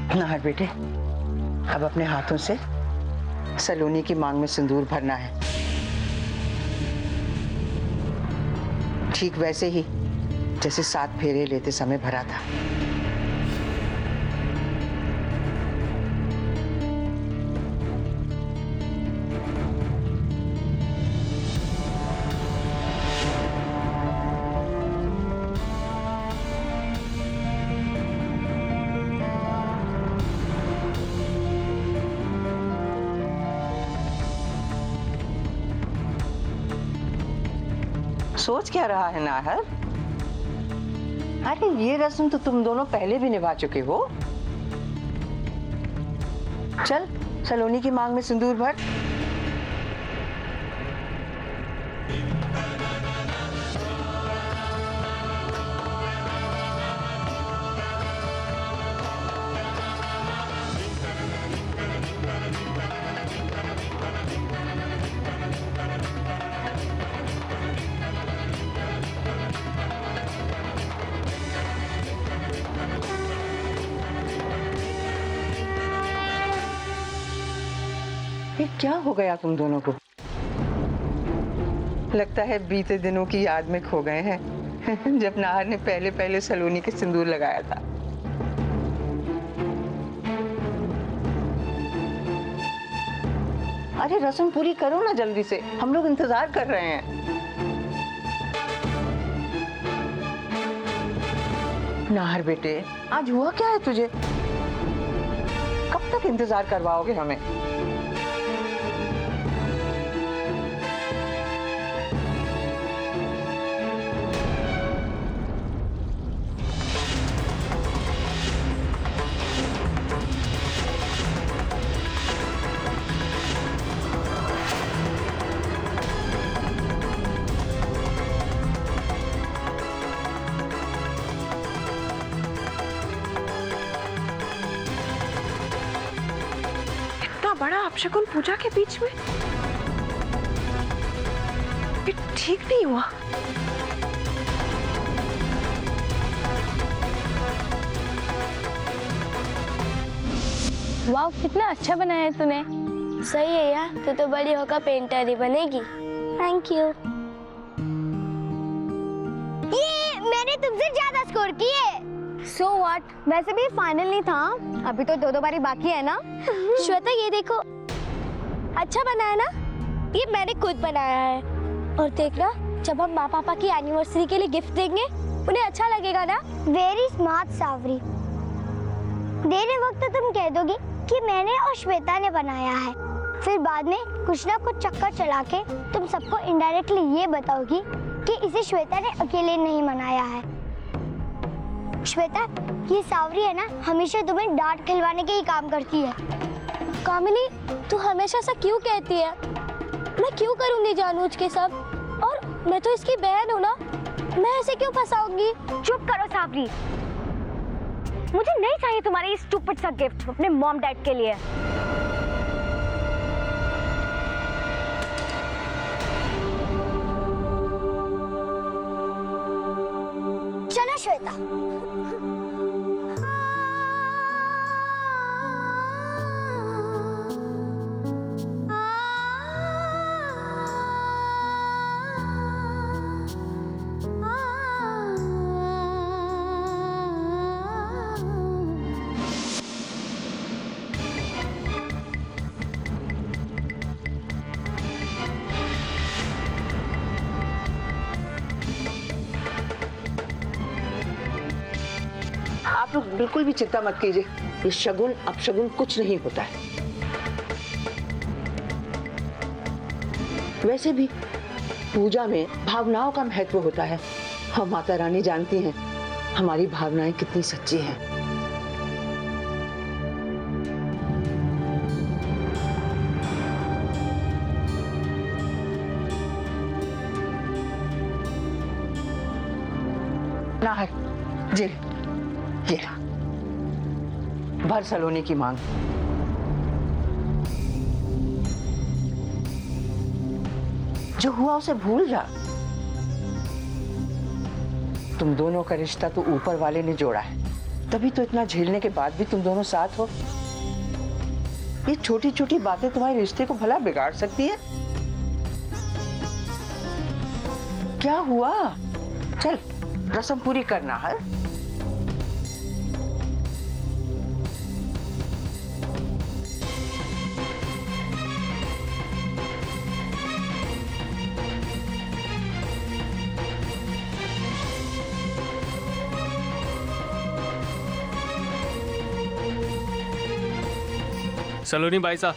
नाहर बेटे, अब अपने हाथों से सलोनी की मांग में सिंदूर भरना है, ठीक वैसे ही जैसे 7 फेरे लेते समय भरा था। सोच क्या रहा है नाहर? अरे ये रस्म तो तुम दोनों पहले भी निभा चुके हो। चल सलोनी की मांग में सिंदूर भर। ये क्या हो गया तुम दोनों को? लगता है बीते दिनों की याद में खो गए हैं जब नाहर ने पहले पहले सलोनी के सिंदूर लगाया था। अरे रस्म पूरी करो ना जल्दी से, हम लोग इंतजार कर रहे हैं। नाहर बेटे, आज हुआ क्या है तुझे? कब तक इंतजार करवाओगे हमें? बड़ा अपशकुन पूजा के बीच में, ये ठीक नहीं हुआ। वाह, कितना अच्छा बनाया है तूने। सही है यार, तू तो बड़ी होकर पेंटर ही बनेगी। Thank you. ये मैंने तुमसे ज्यादा स्कोर किए। So what? वैसे भी फाइनल नहीं था, अभी तो 2 बारी बाकी है ना। श्वेता ये देखो, अच्छा बना है ना? ये मैंने खुद बनाया है। और देखना, जब हम माँ पापा की एनिवर्सरी के लिए गिफ्ट देंगे, उन्हें अच्छा लगेगा ना? वेरी स्मार्ट सावरी। देने वक्त तो तुम कह दोगी कि मैंने और श्वेता ने बनाया है, फिर बाद में कुछ ना कुछ चक्कर चला के तुम सबको इनडायरेक्टली ये बताओगी कि इसे श्वेता ने अकेले नहीं बनाया है। श्वेता, ये सावरी है ना, हमेशा तुम्हें डांट खिलवाने के ही काम करती है। कामिनी, तू हमेशा ऐसा क्यों कहती है? मैं क्यों करूंगी जानबूझ के सब? और मैं तो इसकी बहन हूँ ना, मैं ऐसे क्यों फंसाऊंगी? चुप करो सावरी, मुझे नहीं चाहिए तुम्हारी स्टूपिड सा गिफ्ट अपने मॉम डैड के लिए। चलो श्वेता। आप लोग बिल्कुल भी चिंता मत कीजिए, ये शगुन अपशगुन कुछ नहीं होता है। वैसे भी पूजा में भावनाओं का महत्व होता है। हम माता रानी जानती हैं हमारी भावनाएं कितनी सच्ची हैं। नाहर, जी ये भर सलोनी की मांग। जो हुआ उसे भूल जा। तुम दोनों का रिश्ता तो ऊपर वाले ने जोड़ा है, तभी तो इतना झेलने के बाद भी तुम दोनों साथ हो। ये छोटी छोटी बातें तुम्हारे रिश्ते को भला बिगाड़ सकती है? क्या हुआ? चल रस्म पूरी करना है। सलोनी भाई साहब,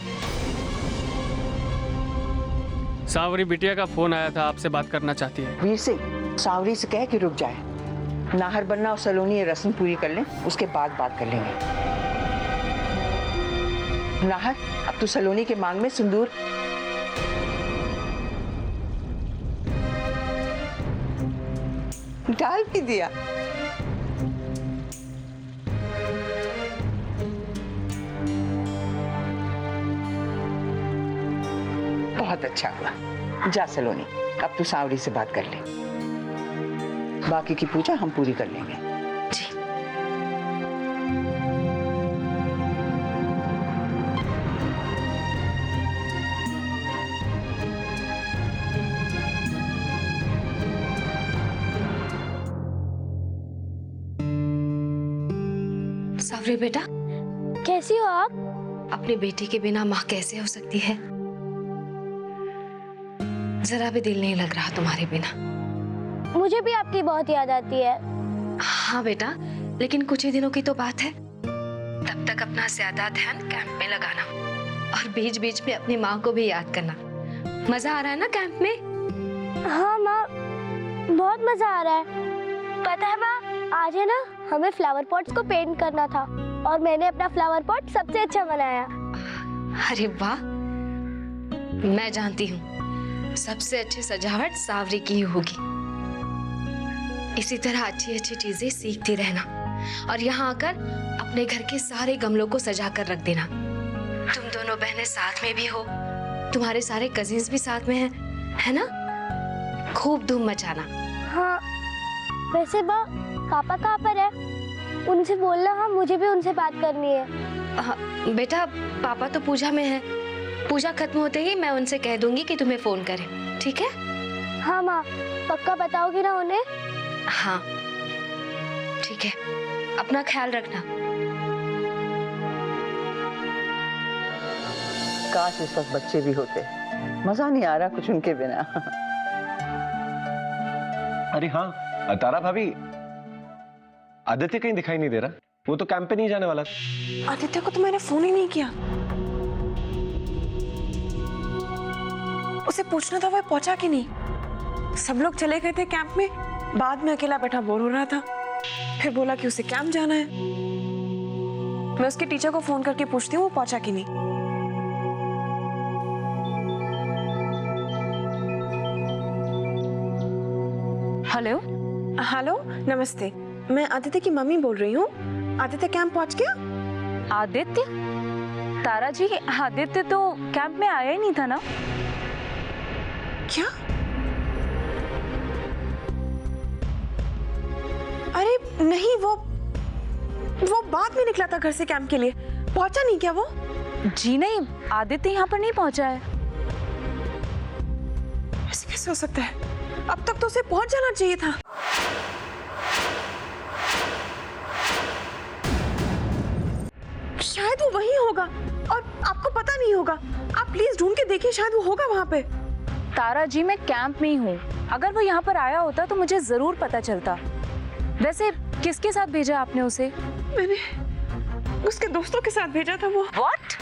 सावरी बिटिया का फोन आया था, आपसे बात करना चाहती है। वीर सिंह, सावरी से कह कि रुक जाए। नाहर बनना और सलोनी ये रस्म पूरी कर लें, उसके बाद बात कर लेंगे। नाहर, अब तू सलोनी के मांग में सिंदूर डाल भी दिया। बहुत अच्छा हुआ। जा सलोनी, अब तू सावरी से बात कर ले। बाकी की पूजा हम पूरी कर लेंगे। जी। सावरी बेटा, कैसी हो आप? अपनी बेटी के बिना माँ कैसे हो सकती है? जरा भी दिल नहीं लग रहा तुम्हारे बिना। मुझे भी आपकी बहुत याद आती है। हाँ बेटा, लेकिन कुछ ही दिनों की तो बात है। तब तक अपना ज्यादा ध्यान कैंप में लगाना और बीच बीच में अपनी माँ को भी याद करना। मजा आ रहा है ना कैंप में? हाँ माँ, बहुत मजा आ रहा है। पता है माँ, आज है ना, हमें फ्लावर पॉट्स को पेंट करना था और मैंने अपना फ्लावर पॉट सबसे अच्छा बनाया। अरे वाह, मैं जानती हूँ सबसे अच्छी सजावट सावरी की ही होगी। इसी तरह अच्छी अच्छी चीजें सीखती रहना और यहाँ आकर अपने घर के सारे गमलों को सजा कर रख देना। तुम दोनों बहनें साथ में भी हो, तुम्हारे सारे कजिन्स भी साथ में हैं, है ना? खूब धूम मचाना। हाँ, वैसे माँ, पापा कहाँ पर है? उनसे बोलना। हाँ, मुझे भी उनसे बात करनी है। बेटा, पापा तो पूजा में है। पूजा खत्म होते ही मैं उनसे कह दूंगी कि तुम्हें फोन करें, ठीक है? हाँ माँ, पक्का बताओगी ना उन्हें? हाँ ठीक है, अपना ख्याल रखना। काश इस वक्त बच्चे भी होते। मजा नहीं आ रहा कुछ उनके बिना। अरे हाँ तारा भाभी, आदित्य कहीं दिखाई नहीं दे रहा। वो तो कैंप पे नहीं जाने वाला। आदित्य को तो मैंने फोन ही नहीं किया। उसे पूछना था वो पहुंचा कि नहीं। सब लोग चले गए थे कैंप में, बाद में अकेला बैठा बोर हो रहा था। फिर बोला कि उसे कैंप जाना है। मैं उसके टीचर को फोन करके पूछती हूँ वो पहुंचा कि नहीं। हेलो। हेलो, नमस्ते। मैं आदित्य की मम्मी बोल रही हूँ। आदित्य कैंप पहुंच गया? आदित्य? तारा जी, आदित्य तो कैंप में आया ही नहीं था ना। क्या? अरे नहीं, वो बाद में निकला था घर से कैंप के लिए। पहुंचा नहीं क्या वो? जी नहीं, आदित्य यहाँ पर नहीं पहुंचा है। ऐसे कैसे हो सकता है? अब तक तो उसे पहुंच जाना चाहिए था। शायद वो वहीं होगा और आपको पता नहीं होगा। आप प्लीज ढूंढ के देखिए, शायद वो होगा वहां पे। तारा जी, मैं कैंप में ही हूँ। अगर वो यहाँ पर आया होता तो मुझे जरूर पता चलता। वैसे किसके साथ भेजा आपने उसे? मैंने उसके दोस्तों के साथ भेजा था। वो What?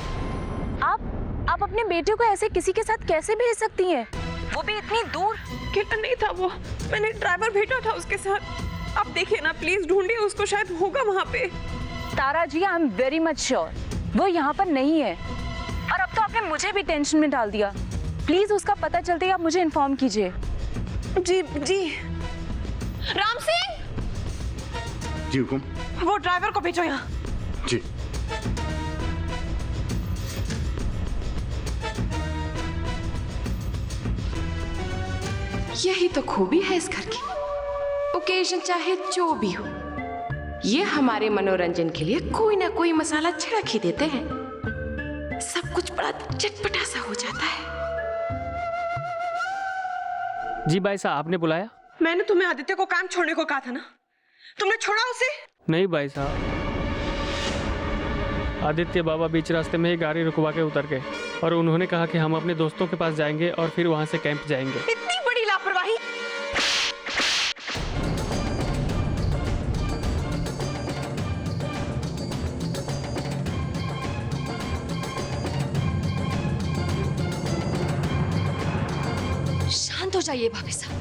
आप अपने बेटे को ऐसे किसी के साथ कैसे भेज सकती हैं? वो भी इतनी दूर। अकेला नहीं था वो, मैंने ड्राइवर भेजा था उसके साथ। आप देखिए ना, प्लीज ढूंढिए उसको, शायद होगा वहां पे। Tara ji, I am very much sure वो यहाँ पर नहीं है। और अब तो आपने मुझे भी टेंशन में डाल दिया। प्लीज उसका पता चलते ही आप मुझे इन्फॉर्म कीजिए। जी जी। राम सिंह जी हुकुम। वो ड्राइवर को भेजो यहाँ। जी। यही तो खूबी है इस घर की। ओकेजन चाहे जो भी हो, ये हमारे मनोरंजन के लिए कोई ना कोई मसाला छिड़क ही देते हैं, सब कुछ बड़ा चटपटा सा हो जाता है। जी भाई साहब, आपने बुलाया? मैंने तुम्हें आदित्य को काम छोड़ने को कहा था ना, तुमने छोड़ा उसे? नहीं भाई साहब, आदित्य बाबा बीच रास्ते में ही गाड़ी रुकवा के उतर गए और उन्होंने कहा कि हम अपने दोस्तों के पास जाएंगे और फिर वहां से कैंप जाएंगे। इतनी बड़ी लापरवाही! शांत हो जाइए भाभी साहब।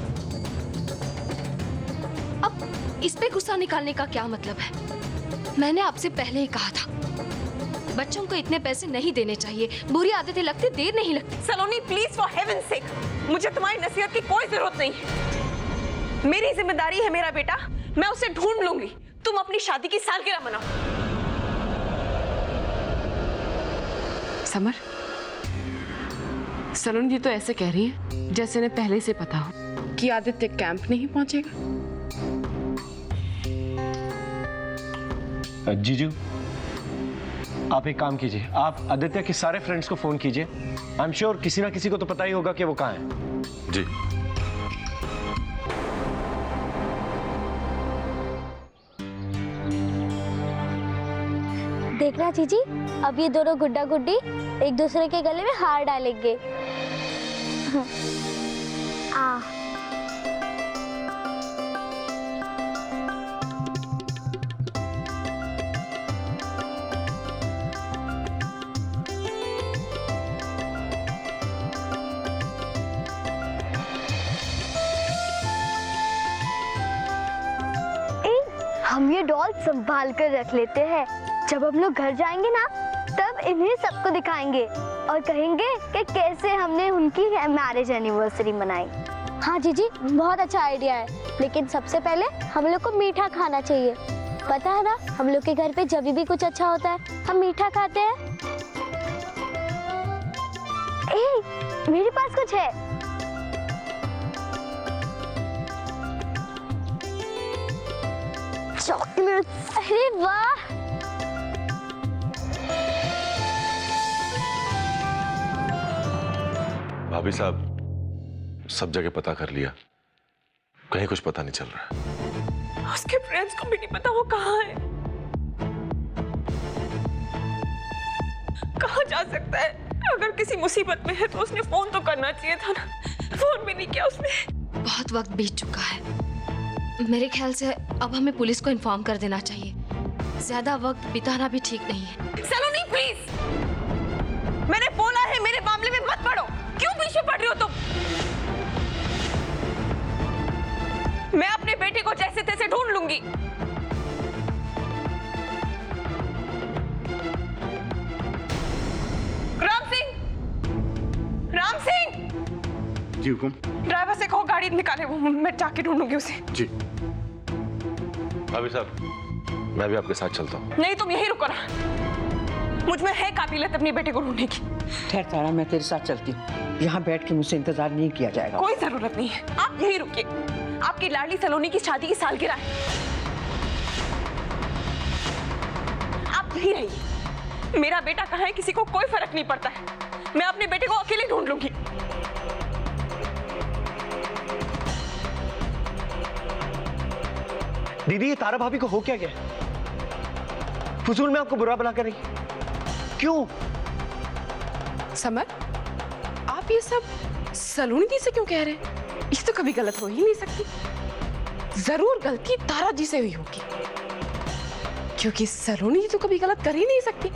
अब इस पे गुस्सा निकालने का क्या मतलब है? मैंने आपसे पहले ही कहा था, बच्चों को इतने पैसे नहीं देने चाहिए, बुरी आदतें लगती देर नहीं लगती। सलोनी प्लीज, फॉर हेवन सेक, मुझे तुम्हारी नसीहत की कोई जरूरत नहीं है। मेरी जिम्मेदारी है मेरा बेटा, मैं उसे ढूंढ लूंगी। तुम अपनी शादी की सालगिरह मनाओ। समर, सलोनी जी तो ऐसे कह रही है जैसे इन्हें पहले से पता हो कि आदित्य कैंप नहीं पहुंचेगा। जीजू, आप एक काम कीजिए, आप आदित्य के सारे फ्रेंड्स को फोन कीजिए। आई एम श्योर किसी ना किसी को तो पता ही होगा कि वो कहाँ है। जी। देखना जीजी, अब ये दोनों गुड्डा गुड्डी एक दूसरे के गले में हार डालेंगे। आ हम ये डॉल संभाल कर रख लेते हैं। जब हम लोग घर जाएंगे ना, तब इन्हें सबको दिखाएंगे और कहेंगे कि कैसे हमने उनकी मैरिज एनिवर्सरी मनाई। हाँ जीजी, बहुत अच्छा आइडिया है, लेकिन सबसे पहले हम लोग को मीठा खाना चाहिए। पता है ना, हम लोग के घर पे जब भी कुछ अच्छा होता है हम मीठा खाते हैं। मेरे पास कुछ है। चॉकलेट। अरे वाह, भाभी साहब, सब जगह पता कर लिया, कहीं कुछ पता नहीं चल रहा है। उसके फ्रेंड्स को भी नहीं पता वो कहाँ है। कहाँ जा सकता है? अगर किसी मुसीबत में है तो उसने फोन तो करना चाहिए था ना, फोन भी नहीं किया उसने। बहुत वक्त बीत चुका है, मेरे ख्याल से अब हमें पुलिस को इन्फॉर्म कर देना चाहिए। ज्यादा वक्त बिताना भी ठीक नहीं है। सलोनी प्लीज, मैंने बोला है मेरे मामले में मत पड़ो। क्यों पीछे पड़ रही हो तुम? मैं अपने बेटे को जैसे तैसे ढूंढ लूंगी। राम सिंह, राम सिंह। जी हुकुम। ड्राइवर से कहो गाड़ी निकाले, वो मैं जाके ढूंढूंगी उसे। जी। भाभी साहब, मैं भी आपके साथ चलता हूँ। नहीं, तुम यहीं रुको ना, मुझ में है काबिलियत अपने बेटे को ढूंढने की। ठहर तारा, मैं तेरे साथ चलती हूँ। यहाँ बैठ के मुझसे इंतजार नहीं किया जाएगा। कोई जरूरत नहीं है, आप यहीं रुकिए। आपकी लाडली सलोनी की शादी की सालगिरह है, आप यहीं रहिए। मेरा बेटा कहाँ है किसी को कोई फर्क नहीं पड़ता है। मैं अपने बेटे को अकेले ढूंढ लूंगी। दीदी, ये तारा भाभी को हो क्या गया? फजूल में आपको बुरा भला कर रही, क्यों? समर, आप ये सब सलोनी दी से क्यों कह रहे हैं? ये तो कभी गलत हो ही नहीं सकती। जरूर गलती तारा जी से हुई होगी, क्योंकि सलोनी जी तो कभी गलत कर ही नहीं सकती।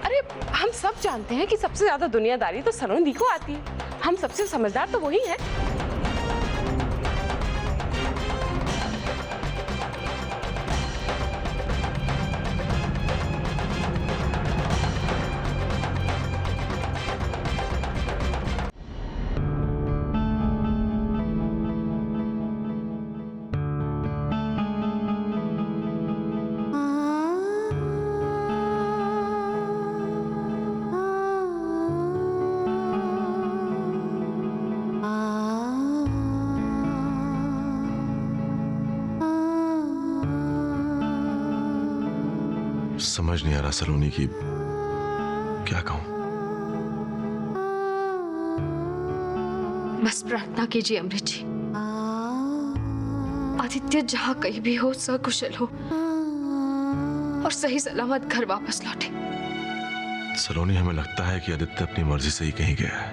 अरे हम सब जानते हैं कि सबसे ज्यादा दुनियादारी तो सलोनी दी को आती है। हम सबसे समझदार तो वही है। समझ नहीं आ रहा सलोनी की क्या कहूं। बस प्रार्थना कीजिए अमृत जी, आदित्य जहां कहीं भी हो सकुशल हो और सही सलामत घर वापस लौटे। सलोनी, हमें लगता है कि आदित्य अपनी मर्जी से ही कहीं गया है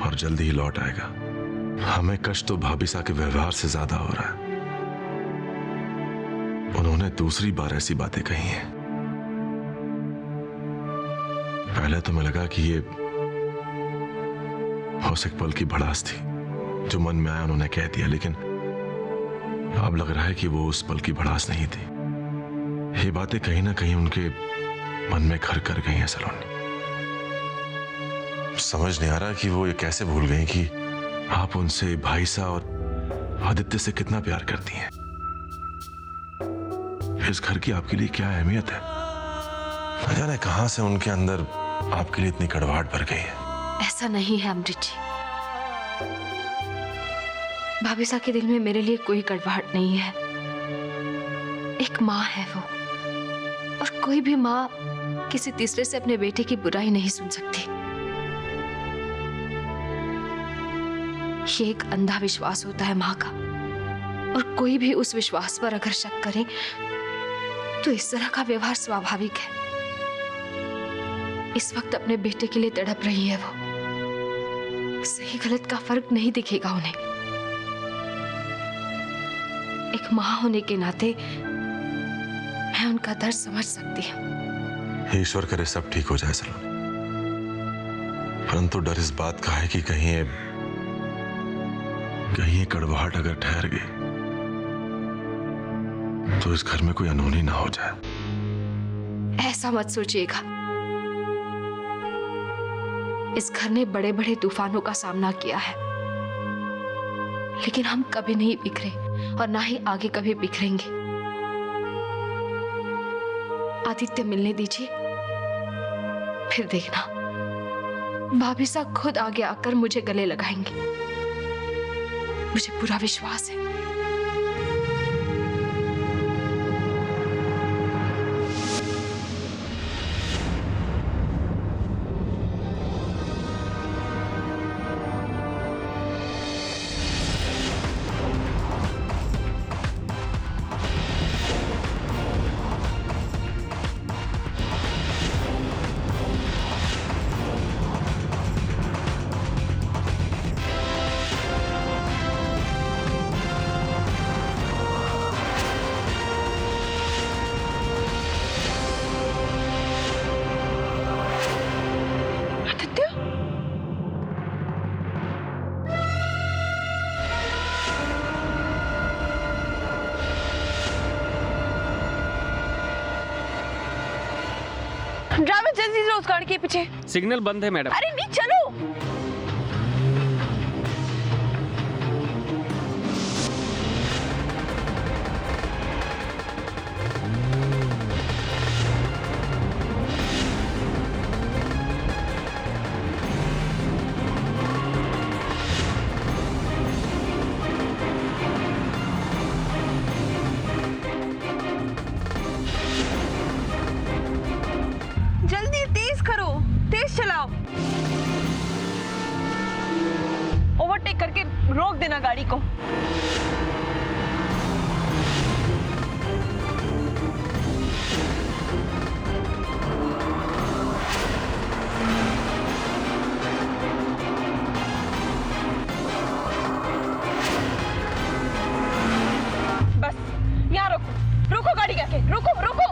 और जल्दी ही लौट आएगा। हमें कष्ट तो भाभी सा के व्यवहार से ज्यादा हो रहा है। उन्होंने दूसरी बार ऐसी बातें कही हैं। पहले तो मैं लगा कि ये बस एक पल की भड़ास थी, जो मन में आया उन्होंने कह दिया, लेकिन अब लग रहा है कि वो उस पल की भड़ास नहीं थी। ये बातें कहीं ना कहीं उनके मन में घर कर गई हैं सलोनी। समझ नहीं आ रहा कि वो ये कैसे भूल गई कि आप उनसे भाई सा और आदित्य से कितना प्यार करती हैं। इस घर की आपके लिए क्या अहमियत है। न जाने कहां से उनके अंदर आपके लिए इतनी कड़वाहट भर गई है। ऐसा नहीं है अमृत जी, भाभी सा के दिल में मेरे लिए कोई कड़वाहट नहीं है। एक माँ है वो, और कोई भी माँ किसी तीसरे से अपने बेटे की बुराई नहीं सुन सकती। ये एक अंधा विश्वास होता है माँ का, और कोई भी उस विश्वास पर अगर शक करे तो इस तरह का व्यवहार स्वाभाविक है। इस वक्त अपने बेटे के लिए तड़प रही है वो, सही गलत का फर्क नहीं दिखेगा उन्हें। एक माँ होने के नाते मैं उनका दर्द समझ सकती हूँ। ईश्वर करे सब ठीक हो जाए सलोनी, परंतु डर इस बात का है कि कहीं ये कड़वाहट अगर ठहर गई तो इस घर में कोई अनहोनी ना हो जाए। ऐसा मत सोचिएगा, इस घर ने बड़े बड़े तूफानों का सामना किया है, लेकिन हम कभी नहीं बिखरे और ना ही आगे कभी बिखरेंगे। आदित्य मिलने दीजिए, फिर देखना भाभी सा खुद आगे आकर मुझे गले लगाएंगे। मुझे पूरा विश्वास है। ड्राइवर जल्दी से उस गाड़ी के पीछे। सिग्नल बंद है मैडम। अरे नहीं, चलो। जल्दी तेज करो, तेज चलाओ। ओवरटेक करके रोक देना गाड़ी को। बस यहाँ रोको, रोको गाड़ी करके, रोको रोको।